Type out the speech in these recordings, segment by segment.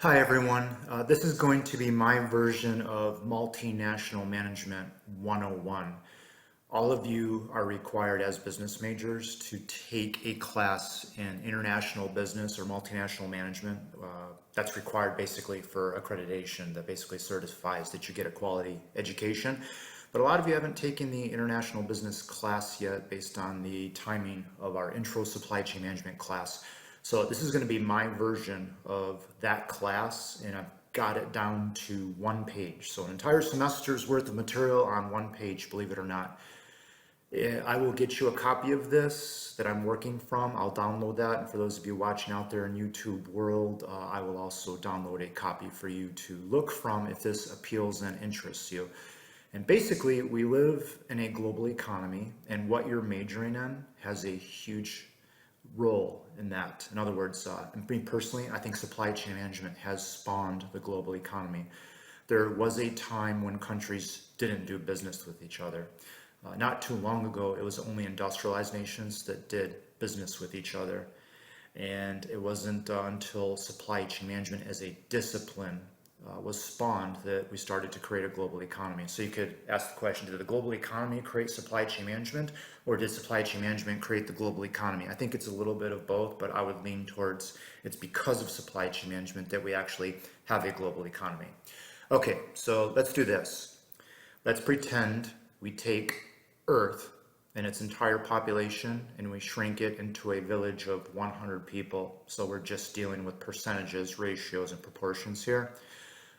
Hi everyone. This is going to be my version of Multinational Management 101. All of you are required as business majors to take a class in international business or multinational management. That's required basically for accreditation that basically certifies that you get a quality education. But a lot of you haven't taken the international business class yet based on the timing of our intro supply chain management class. So this is going to be my version of that class, and I've got it down to one page. So an entire semester's worth of material on one page, believe it or not. I will get you a copy of this that I'm working from. I'll download that. And for those of you watching out there in YouTube world, I will also download a copy for you to look from if this appeals and interests you. And basically, we live in a global economy, and what you're majoring in has a huge role in that. In other words, me personally, I think supply chain management has spawned the global economy. There was a time when countries didn't do business with each other. Not too long ago, it was only industrialized nations that did business with each other. And it wasn't until supply chain management as a discipline was spawned that we started to create a global economy. So you could ask the question, did the global economy create supply chain management, or did supply chain management create the global economy? I think it's a little bit of both, but I would lean towards it's because of supply chain management that we actually have a global economy. Okay, so let's do this. Let's pretend we take Earth and its entire population and we shrink it into a village of 100 people. So we're just dealing with percentages, ratios, and proportions here.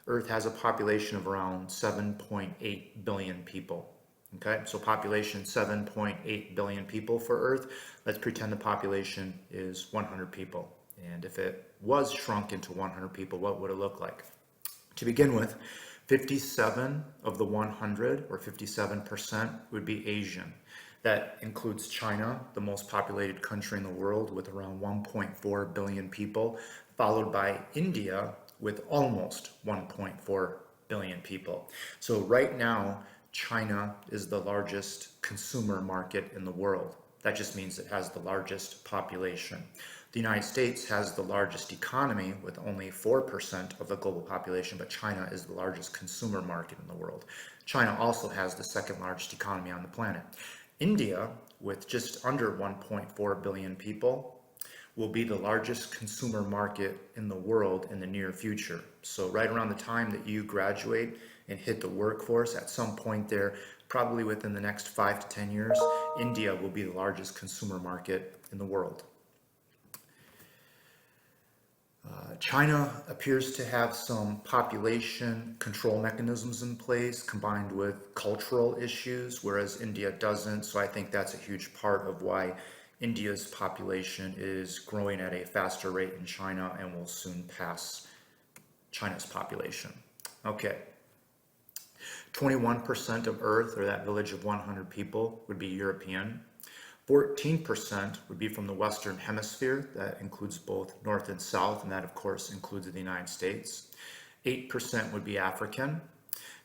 Earth has a population of around 7.8 billion people. Okay, so population 7.8 billion people for Earth. Let's pretend the population is 100 people. And if it was shrunk into 100 people, what would it look like? To begin with, 57 of the 100, or 57%, would be Asian. That includes China, the most populated country in the world with around 1.4 billion people, followed by India with almost 1.4 billion people. So right now, China is the largest consumer market in the world. That just means it has the largest population. The United States has the largest economy with only 4% of the global population, but China is the largest consumer market in the world. China also has the second largest economy on the planet. India, with just under 1.4 billion people, will be the largest consumer market in the world in the near future. So right around the time that you graduate and hit the workforce, at some point there, probably within the next 5 to 10 years, India will be the largest consumer market in the world. China appears to have some population control mechanisms in place combined with cultural issues, whereas India doesn't. So I think that's a huge part of why India's population is growing at a faster rate than China and will soon pass China's population. Okay. 21% of Earth, or that village of 100 people, would be European. 14% would be from the Western Hemisphere. That includes both North and South, and that, of course, includes the United States. 8% would be African.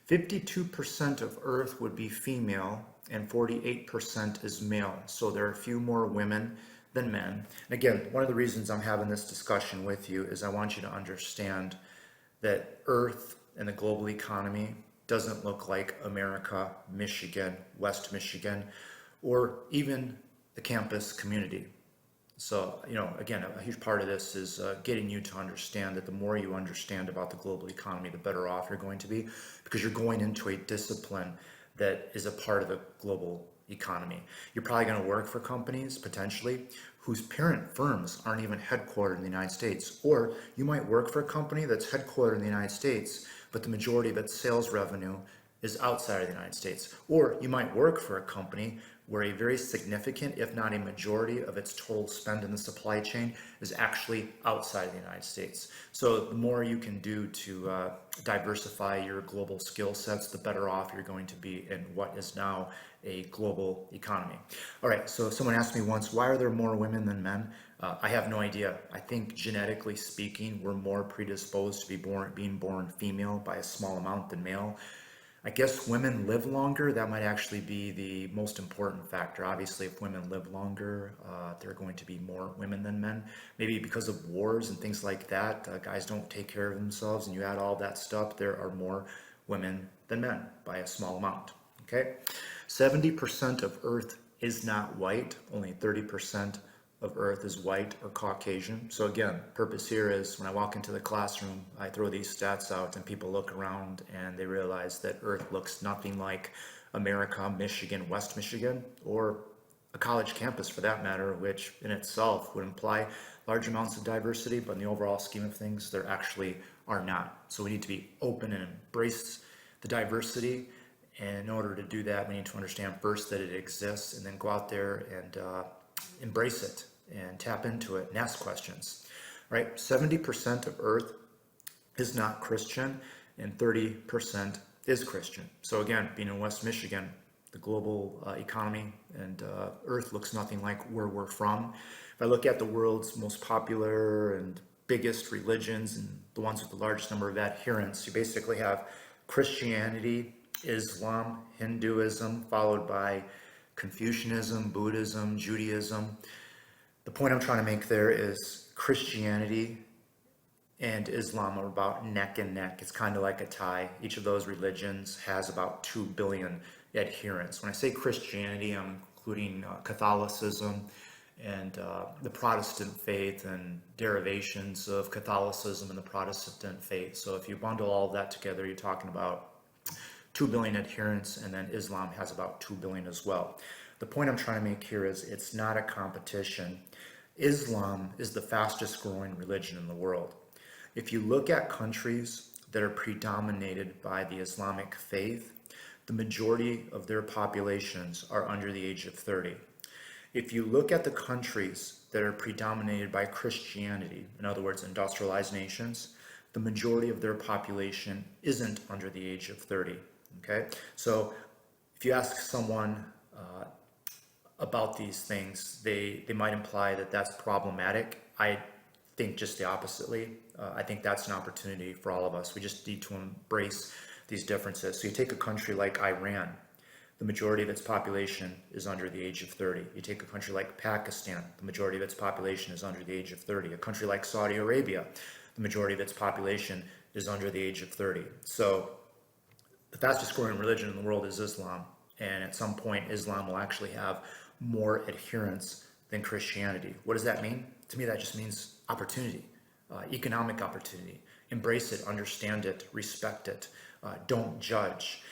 52% of Earth would be female, and 48% is male. So there are a few more women than men. And again, one of the reasons I'm having this discussion with you is I want you to understand that Earth and the global economy doesn't look like America, Michigan, West Michigan, or even the campus community. So, again, a huge part of this is getting you to understand that the more you understand about the global economy, the better off you're going to be, because you're going into a discipline that is a part of the global economy. You're probably going to work for companies, potentially, whose parent firms aren't even headquartered in the United States. Or you might work for a company that's headquartered in the United States, but the majority of its sales revenue is outside of the United States. Or you might work for a company where a very significant, if not a majority, of its total spend in the supply chain is actually outside of the United States. So the more you can do to diversify your global skill sets, the better off you're going to be in what is now a global economy. All right, so someone asked me once, why are there more women than men? I have no idea. I think genetically speaking, we're more predisposed to being born female by a small amount than male. I guess women live longer. That might actually be the most important factor. Obviously, if women live longer, there are going to be more women than men. Maybe because of wars and things like that, guys don't take care of themselves, and you add all that stuff, there are more women than men by a small amount. Okay, 70% of Earth is not white. Only 30% of Earth is white or Caucasian. So again, purpose here is when I walk into the classroom, I throw these stats out and people look around and they realize that Earth looks nothing like America, Michigan, West Michigan, or a college campus for that matter, which in itself would imply large amounts of diversity, but in the overall scheme of things, there actually are not. So we need to be open and embrace the diversity. And in order to do that, we need to understand first that it exists and then go out there and embrace it and tap into it and ask questions, right? 70% of Earth is not Christian and 30% is Christian. So again, being in West Michigan, the global economy and Earth looks nothing like where we're from. If I look at the world's most popular and biggest religions and the ones with the largest number of adherents, you basically have Christianity, Islam, Hinduism, followed by Confucianism, Buddhism, Judaism. The point I'm trying to make there is Christianity and Islam are about neck and neck. It's kind of like a tie. Each of those religions has about 2 billion adherents. When I say Christianity, I'm including Catholicism and the Protestant faith and derivations of Catholicism and the Protestant faith. So if you bundle all of that together, you're talking about 2 billion adherents, and then Islam has about 2 billion as well. The point I'm trying to make here is it's not a competition. Islam is the fastest growing religion in the world. If you look at countries that are predominated by the Islamic faith, the majority of their populations are under the age of 30. If you look at the countries that are predominated by Christianity, in other words, industrialized nations, the majority of their population isn't under the age of 30. Okay, so if you ask someone about these things, they might imply that that's problematic. I think just the oppositely. I think that's an opportunity for all of us. We just need to embrace these differences. So you take a country like Iran, the majority of its population is under the age of 30. You take a country like Pakistan, the majority of its population is under the age of 30. A country like Saudi Arabia, the majority of its population is under the age of 30. So the fastest growing religion in the world is Islam, and at some point Islam will actually have more adherents than Christianity. What does that mean? To me, that just means opportunity, economic opportunity. Embrace it, understand it, respect it, don't judge.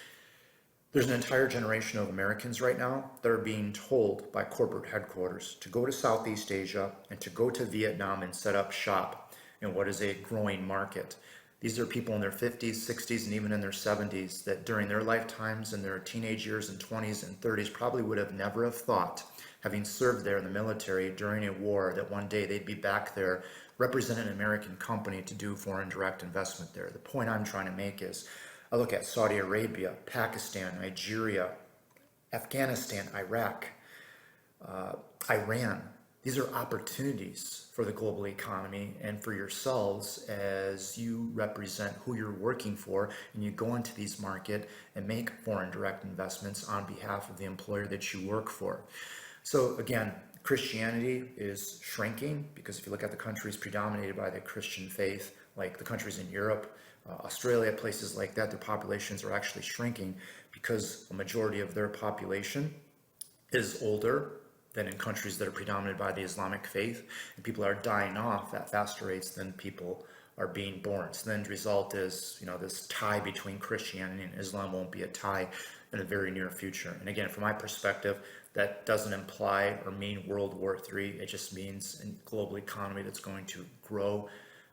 There's an entire generation of Americans right now that are being told by corporate headquarters to go to Southeast Asia and to go to Vietnam and set up shop in what is a growing market. These are people in their 50s, 60s, and even in their 70s that during their lifetimes and their teenage years and 20s and 30s probably would have never have thought, having served there in the military during a war, that one day they'd be back there representing an American company to do foreign direct investment there. The point I'm trying to make is, I look at Saudi Arabia, Pakistan, Nigeria, Afghanistan, Iraq, Iran. These are opportunities for the global economy and for yourselves as you represent who you're working for, and you go into these markets and make foreign direct investments on behalf of the employer that you work for. So again, Christianity is shrinking because if you look at the countries predominated by the Christian faith, like the countries in Europe, Australia, places like that, their populations are actually shrinking because a majority of their population is older than in countries that are predominated by the Islamic faith, and people are dying off at faster rates than people are being born. So then the result is, this tie between Christianity and Islam won't be a tie in the very near future. And again, from my perspective, that doesn't imply or mean World War III. It just means a global economy that's going to grow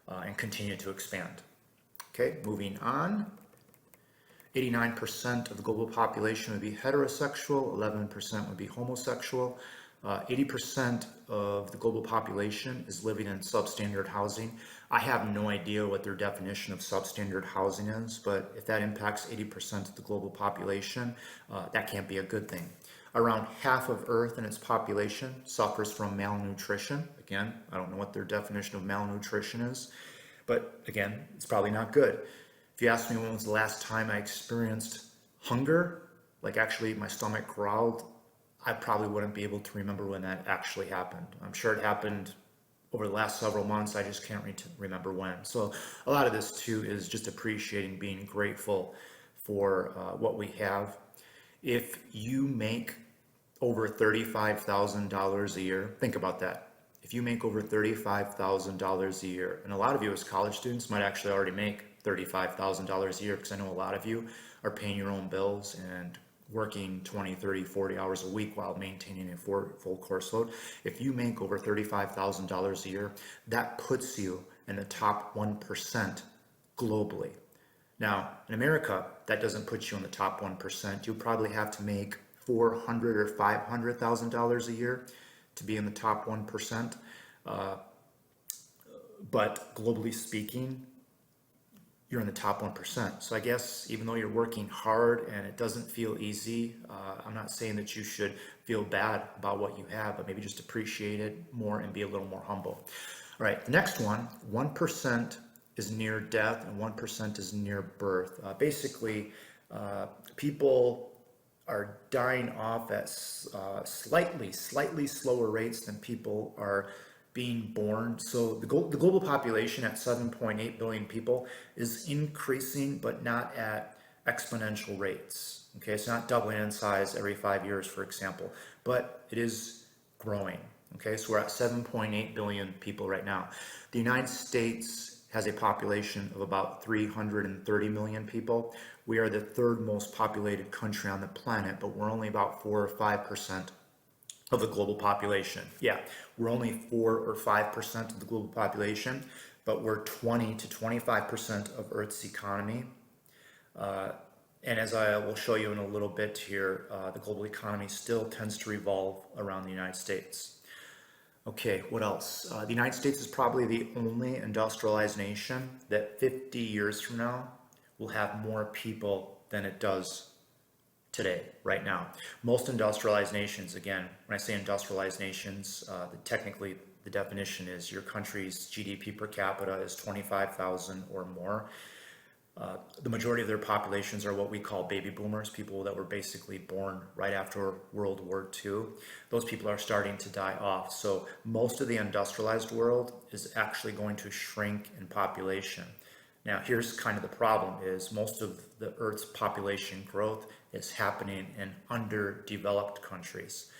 and continue to expand. Okay, moving on. 89% of the global population would be heterosexual, 11% would be homosexual. 80% of the global population is living in substandard housing. I have no idea what their definition of substandard housing is, but if that impacts 80% of the global population, that can't be a good thing. Around half of Earth and its population suffers from malnutrition. Again, I don't know what their definition of malnutrition is, but again, it's probably not good. If you ask me when was the last time I experienced Hunger, like actually my stomach growled, I probably wouldn't be able to remember when that actually happened. I'm sure it happened over the last several months. I just can't remember when. So a lot of this too is just appreciating, being grateful for what we have. If you make over $35,000 a year, think about that. If you make over $35,000 a year, and a lot of you as college students might actually already make $35,000 a year, because I know a lot of you are paying your own bills and working 20, 30, 40 hours a week while maintaining a full course load. If you make over $35,000 a year, that puts you in the top 1% globally. Now, in America, that doesn't put you in the top 1%. You'll probably have to make $400,000 or $500,000 a year to be in the top 1%. But globally speaking, you're in the top 1%. So I guess even though you're working hard and it doesn't feel easy, I'm not saying that you should feel bad about what you have, but maybe just appreciate it more and be a little more humble. All right, the next one, 1% is near death and 1% is near birth. Basically, people are dying off at slightly slower rates than people are being born. So the global population at 7.8 billion people is increasing, but not at exponential rates. Okay, it's not doubling in size every 5 years, for example, but it is growing. Okay, so we're at 7.8 billion people right now. The United States has a population of about 330 million people. We are the third most populated country on the planet, but we're only about 4 or 5% of the global population. Yeah, we're only 4 or 5% of the global population, but we're 20 to 25% of Earth's economy. And as I will show you in a little bit here, the global economy still tends to revolve around the United States. Okay, what else? The United States is probably the only industrialized nation that 50 years from now will have more people than it does today, right now. Most industrialized nations, again, when I say industrialized nations, technically the definition is your country's GDP per capita is 25,000 or more. The majority of their populations are what we call baby boomers, people that were basically born right after World War II. Those people are starting to die off. So most of the industrialized world is actually going to shrink in population. Now, here's kind of the problem is most of the Earth's population growth is happening in underdeveloped countries.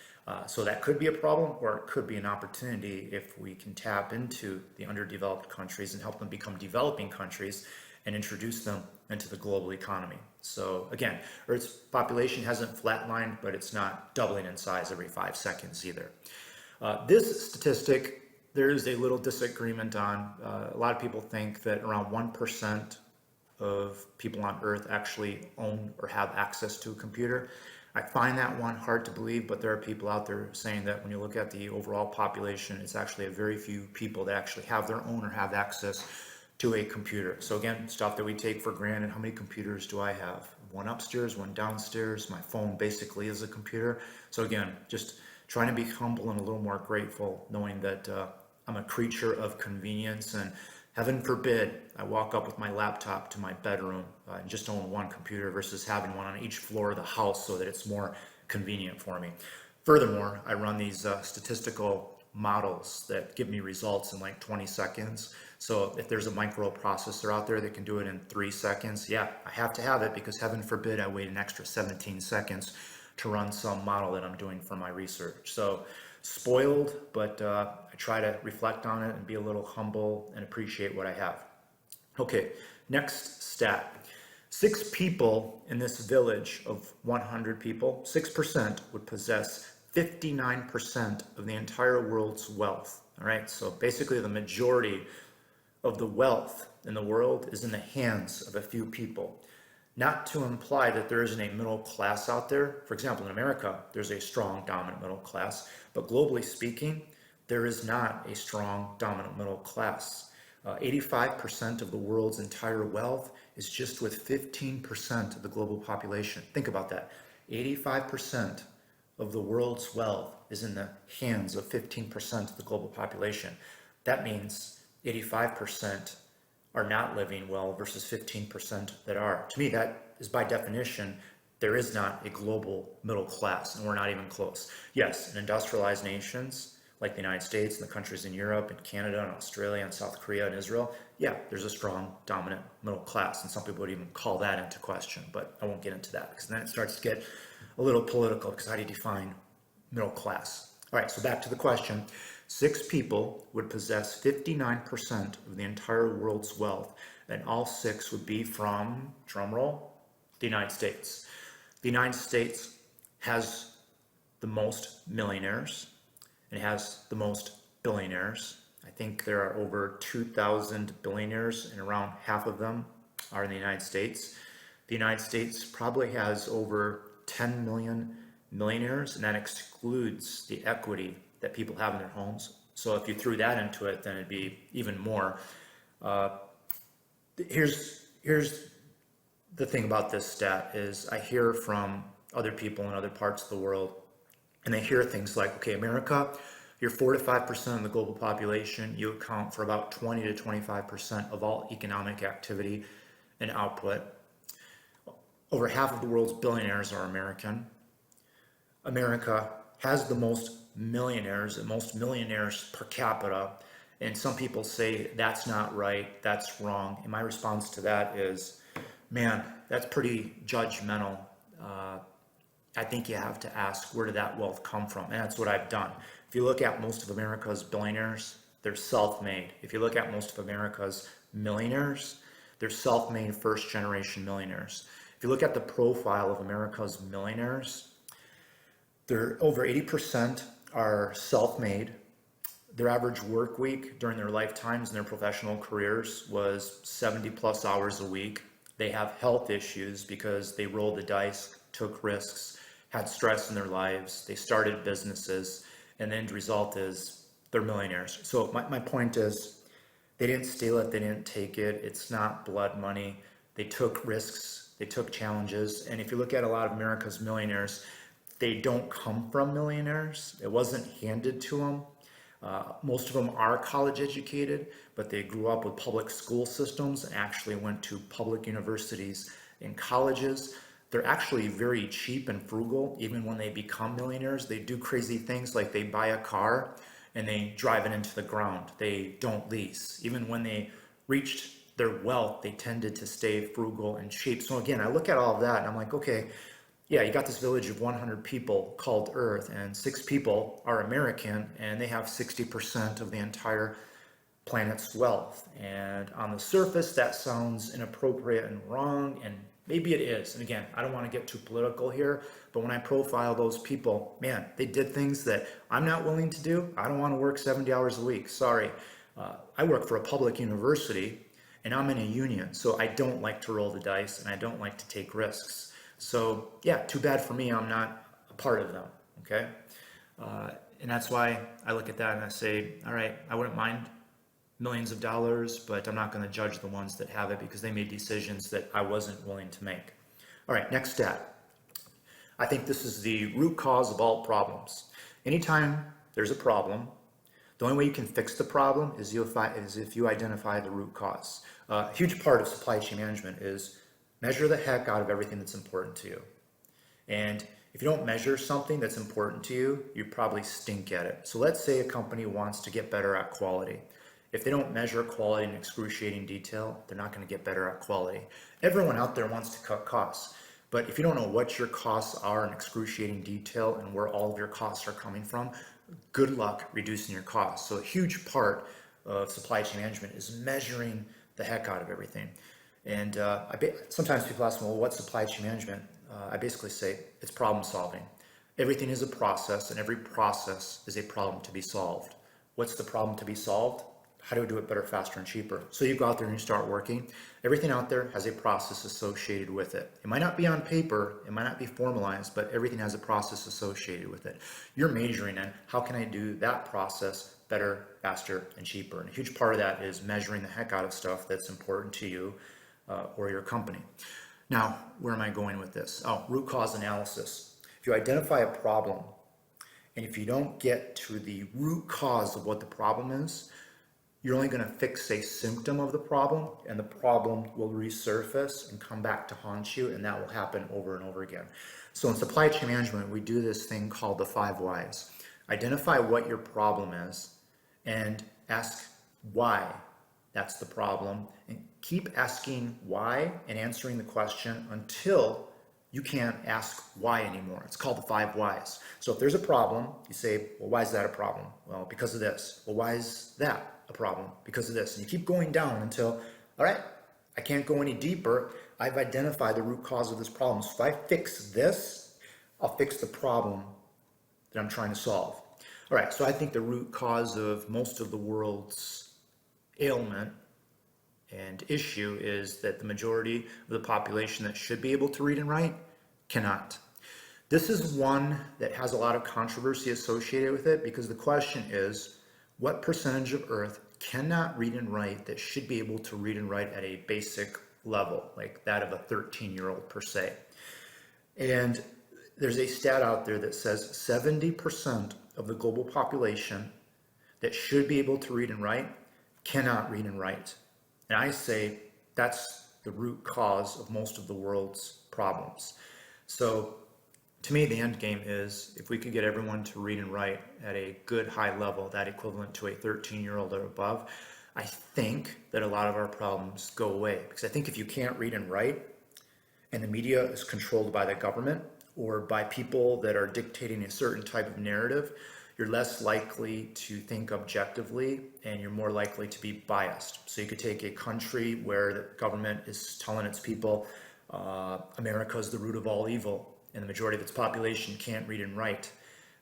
So that could be a problem, or it could be an opportunity if we can tap into the underdeveloped countries and help them become developing countries and introduce them into the global economy. So again, Earth's population hasn't flatlined, but it's not doubling in size every 5 seconds either. This statistic, there is a little disagreement on. A lot of people think that around 1% of people on Earth actually own or have access to a computer. I find that one hard to believe, but there are people out there saying that when you look at the overall population, it's actually a very few people that actually have their own or have access to a computer. So again, stuff that we take for granted. How many computers do I have? One upstairs, one downstairs. My phone basically is a computer. So again, just trying to be humble and a little more grateful, knowing that I'm a creature of convenience, and heaven forbid I walk up with my laptop to my bedroom and just own one computer versus having one on each floor of the house so that it's more convenient for me. Furthermore, I run these statistical models that give me results in like 20 seconds. So if there's a microprocessor out there that can do it in 3 seconds, yeah, I have to have it, because heaven forbid I wait an extra 17 seconds to run some model that I'm doing for my research. So spoiled, but I try to reflect on it and be a little humble and appreciate what I have. Okay, next stat. 6 people in this village of 100 people, 6% would possess 59% of the entire world's wealth. All right, so basically the majority of the wealth in the world is in the hands of a few people. Not to imply that there isn't a middle class out there. For example, in America, there's a strong dominant middle class, but globally speaking, there is not a strong dominant middle class. 85% of the world's entire wealth is just with 15% of the global population. Think about that. 85% of the world's wealth is in the hands of 15% of the global population. That means 85% are not living well versus 15% that are. To me, that is by definition There is not a global middle class, and we're not even close. Yes, in industrialized nations like the United States and the countries in Europe and Canada and Australia and South Korea and Israel, yeah, there's a strong dominant middle class, and some people would even call that into question, but I won't get into that because then it starts to get a little political, because how do you define middle class? All right, so back to the question. 6 people would possess 59% of the entire world's wealth, and all 6 would be from, drumroll, the United States. The United States has the most millionaires. It has the most billionaires. I think there are over 2,000 billionaires, and around half of them are in the United States. The United States probably has over 10 million millionaires, and that excludes the equity that people have in their homes. So if you threw that into it, then it'd be even more. Here's the thing about this stat is I hear from other people in other parts of the world, and they hear things like, okay, America, you're 4 to 5% of the global population. You account for about 20 to 25% of all economic activity and output. Over half of the world's billionaires are American. America has the most millionaires and most millionaires per capita. And some people say that's not right, that's wrong. And my response to that is, man, that's pretty judgmental. I think you have to ask, where did that wealth come from? And that's what I've done. If you look at most of America's billionaires, they're self-made. If you look at most of America's millionaires, they're self-made first-generation millionaires. If you look at the profile of America's millionaires, they're over 80% are self-made. Their average work week during their lifetimes and their professional careers was 70 plus hours a week. They have health issues because they rolled the dice, took risks, had stress in their lives, they started businesses, and the end result is they're millionaires. So my point is, they didn't steal it, they didn't take it, it's not blood money. They took risks, they took challenges, and if you look at a lot of America's millionaires, they don't come from millionaires. It wasn't handed to them. Most of them are college educated, but they grew up with public school systems and actually went to public universities and colleges. They're actually very cheap and frugal. Even when they become millionaires, they do crazy things like they buy a car and they drive it into the ground. They don't lease. Even when they reached their wealth, they tended to stay frugal and cheap. So again, I look at all of that and I'm like, okay, yeah, you got this village of 100 people called Earth, and 6 people are American, and they have 60% of the entire planet's wealth. And on the surface, that sounds inappropriate and wrong, and maybe it is. And again, I don't want to get too political here, but when I profile those people, man, they did things that I'm not willing to do. I don't want to work 70 hours a week. Sorry. I work for a public university, and I'm in a union, so I don't like to roll the dice, and I don't like to take risks. So yeah, too bad for me, I'm not a part of them, okay? And that's why I look at that and I say, all right, I wouldn't mind millions of dollars, but I'm not gonna judge the ones that have it because they made decisions that I wasn't willing to make. All right, next stat. I think this is the root cause of all problems. Anytime there's a problem, the only way you can fix the problem is if you identify the root cause. A huge part of supply chain management is measure the heck out of everything that's important to you. And if you don't measure something that's important to you, you probably stink at it. So let's say a company wants to get better at quality. If they don't measure quality in excruciating detail, they're not going to get better at quality. Everyone out there wants to cut costs. But if you don't know what your costs are in excruciating detail and where all of your costs are coming from, good luck reducing your costs. So a huge part of supply chain management is measuring the heck out of everything. And sometimes people ask me, well, what's supply chain management? I basically say it's problem solving. Everything is a process, and every process is a problem to be solved. What's the problem to be solved? How do we do it better, faster, and cheaper? So you go out there and you start working. Everything out there has a process associated with it. It might not be on paper, it might not be formalized, but everything has a process associated with it. You're majoring in how can I do that process better, faster, and cheaper? And a huge part of that is measuring the heck out of stuff that's important to you or your company. Now, where am I going with this? Oh, root cause analysis. If you identify a problem, and if you don't get to the root cause of what the problem is, you're only going to fix a symptom of the problem, and the problem will resurface and come back to haunt you, and that will happen over and over again. So in supply chain management, we do this thing called the 5 whys. Identify what your problem is and ask why that's the problem, and keep asking why and answering the question until you can't ask why anymore. It's called the 5 whys. So if there's a problem, you say, well, why is that a problem? Well, because of this. Well, why is that a problem? Because of this. And you keep going down until, all right, I can't go any deeper. I've identified the root cause of this problem. So if I fix this, I'll fix the problem that I'm trying to solve. All right, so I think the root cause of most of the world's ailment and issue is that the majority of the population that should be able to read and write cannot. This is one that has a lot of controversy associated with it, because the question is, what percentage of Earth cannot read and write that should be able to read and write at a basic level, like that of a 13-year-old per se? And there's a stat out there that says 70% of the global population that should be able to read and write cannot read and write. And I say that's the root cause of most of the world's problems. So to me, the end game is if we could get everyone to read and write at a good high level, that equivalent to a 13-year-old or above, I think that a lot of our problems go away. Because I think if you can't read and write, and the media is controlled by the government or by people that are dictating a certain type of narrative, you're less likely to think objectively, and you're more likely to be biased. So you could take a country where the government is telling its people, America is the root of all evil, and the majority of its population can't read and write.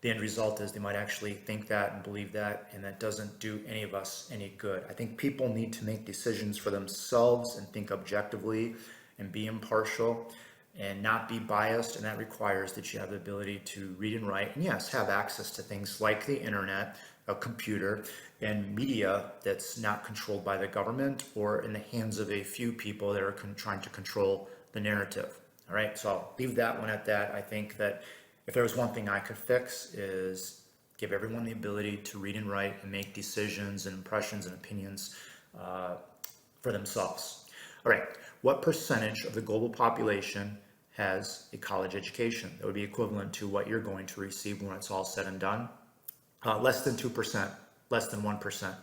The end result is they might actually think that and believe that, and that doesn't do any of us any good. I think people need to make decisions for themselves and think objectively and be impartial and not be biased, and that requires that you have the ability to read and write, and yes, have access to things like the internet, a computer, and media that's not controlled by the government or in the hands of a few people that are trying to control the narrative. All right, so I'll leave that one at that. I think that if there was one thing I could fix is give everyone the ability to read and write and make decisions and impressions and opinions for themselves. All right, what percentage of the global population has a college education? That would be equivalent to what you're going to receive when it's all said and done. Less than 2%, less than 1%.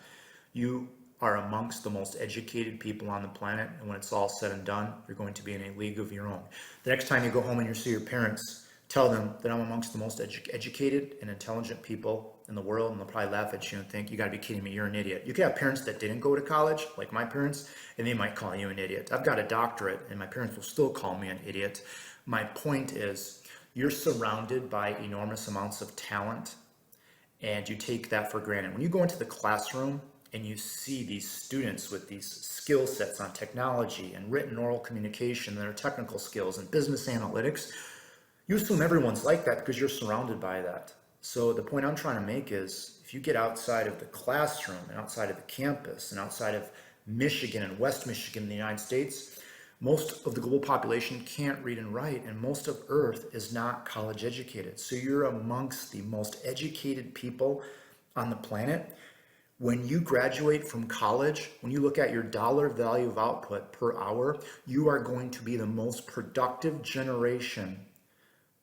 You are amongst the most educated people on the planet, and when it's all said and done, you're going to be in a league of your own. The next time you go home and you see your parents, tell them that I'm amongst the most educated and intelligent people in the world, and they'll probably laugh at you and think, you gotta be kidding me, you're an idiot. You could have parents that didn't go to college, like my parents, and they might call you an idiot. I've got a doctorate, and my parents will still call me an idiot. My point is, you're surrounded by enormous amounts of talent, and you take that for granted. When you go into the classroom and you see these students with these skill sets on technology and written oral communication and their technical skills and business analytics, you assume everyone's like that because you're surrounded by that. So the point I'm trying to make is, if you get outside of the classroom and outside of the campus and outside of Michigan and West Michigan in the United States, most of the global population can't read and write, and most of Earth is not college educated. So you're amongst the most educated people on the planet. When you graduate from college, when you look at your dollar value of output per hour, you are going to be the most productive generation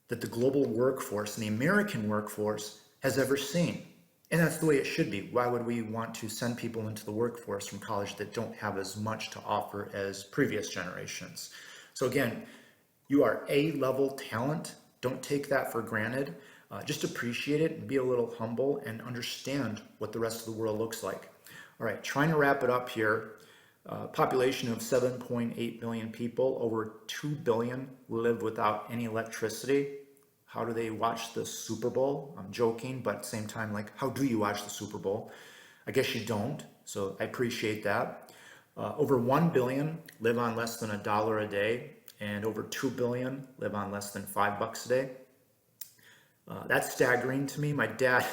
that the global workforce and the American workforce has ever seen. And that's the way it should be. Why would we want to send people into the workforce from college that don't have as much to offer as previous generations? So again, you are A-level talent. Don't take that for granted. Just appreciate it and be a little humble and understand what the rest of the world looks like. All right, trying to wrap it up here. Population of 7.8 billion people, over 2 billion live without any electricity. How do they watch the Super Bowl? I'm joking, but at the same time, like, how do you watch the Super Bowl? I guess you don't, so I appreciate that. Over 1 billion live on less than $1 a day, and over 2 billion live on less than $5 a day. That's staggering to me. My dad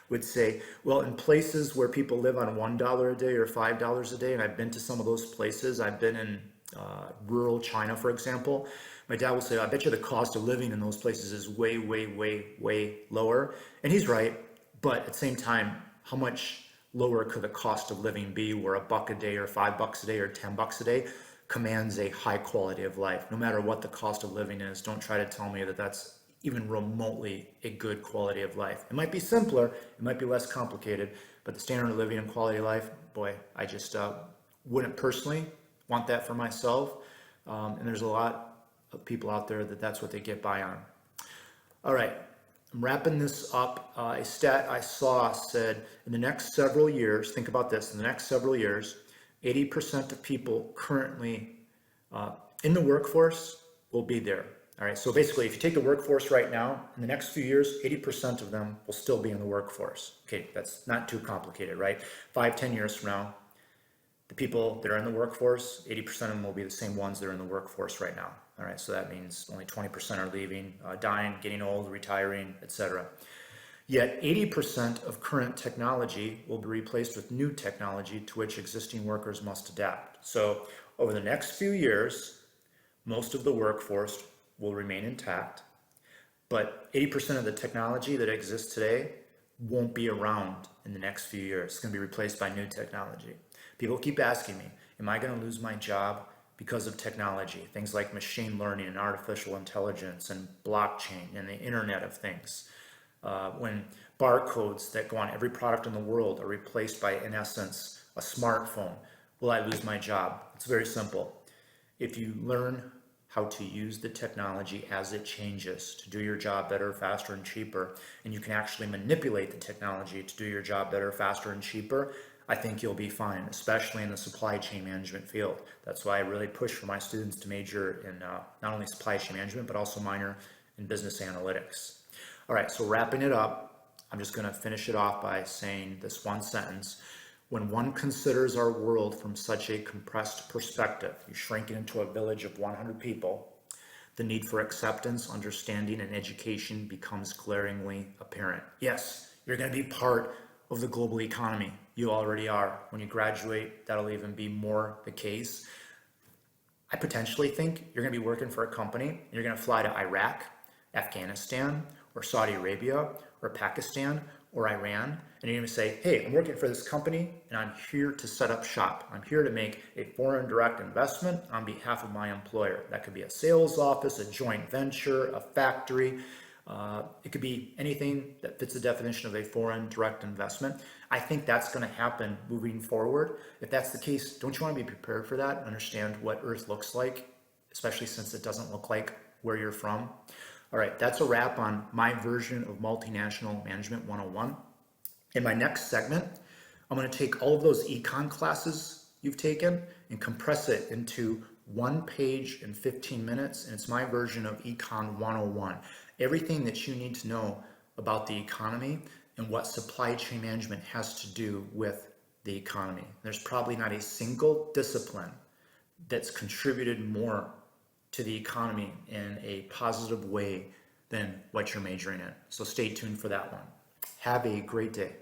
would say, well, in places where people live on $1 a day or $5 a day, and I've been to some of those places, I've been in rural China, for example, my dad will say, I bet you the cost of living in those places is way, way, way, way lower. And he's right, but at the same time, how much lower could the cost of living be, where $1 a day or $5 a day or $10 a day commands a high quality of life. No matter what the cost of living is, don't try to tell me that that's even remotely a good quality of life. It might be simpler, it might be less complicated, but the standard of living and quality of life, boy, I just wouldn't personally want that for myself. And there's a lot of people out there that that's what they get by on. All right, I'm wrapping this up. A stat I saw said in the next several years, think about this, in the next several years, 80% of people currently in the workforce will be there. All right, so basically, if you take the workforce right now, in the next few years, 80% of them will still be in the workforce. Okay, that's not too complicated, right? 5, 10 years from now, the people that are in the workforce, 80% of them will be the same ones that are in the workforce right now. All right, so that means only 20% are leaving, dying, getting old, retiring, etc. Yet 80% of current technology will be replaced with new technology to which existing workers must adapt. So over the next few years, most of the workforce will remain intact, but 80% of the technology that exists today won't be around in the next few years. It's going to be replaced by new technology. People keep asking me, am I going to lose my job because of technology? Things like machine learning and artificial intelligence and blockchain and the Internet of Things. When barcodes that go on every product in the world are replaced by, in essence, a smartphone, will I lose my job? It's very simple. If you learn how to use the technology as it changes to do your job better, faster, and cheaper, and you can actually manipulate the technology to do your job better, faster, and cheaper, I think you'll be fine, especially in the supply chain management field. That's why I really push for my students to major in not only supply chain management, but also minor in business analytics. All right, so wrapping it up, I'm just going to finish it off by saying this one sentence. When one considers our world from such a compressed perspective, you shrink it into a village of 100 people, the need for acceptance, understanding, and education becomes glaringly apparent. Yes, you're going to be part of the global economy. You already are. When you graduate, that'll even be more the case. I potentially think you're going to be working for a company. You're going to fly to Iraq, Afghanistan, or Saudi Arabia, or Pakistan, or Iran, and you're going to say, hey, I'm working for this company, and I'm here to set up shop. I'm here to make a foreign direct investment on behalf of my employer. That could be a sales office, a joint venture, a factory. It could be anything that fits the definition of a foreign direct investment. I think that's going to happen moving forward. If that's the case, don't you want to be prepared for that? Understand what Earth looks like, especially since it doesn't look like where you're from. All right, that's a wrap on my version of Multinational Management 101. In my next segment, I'm going to take all of those econ classes you've taken and compress it into 1 page in 15 minutes, and it's my version of Econ 101. Everything that you need to know about the economy and what supply chain management has to do with the economy. There's probably not a single discipline that's contributed more to the economy in a positive way than what you're majoring in. So stay tuned for that one. Have a great day.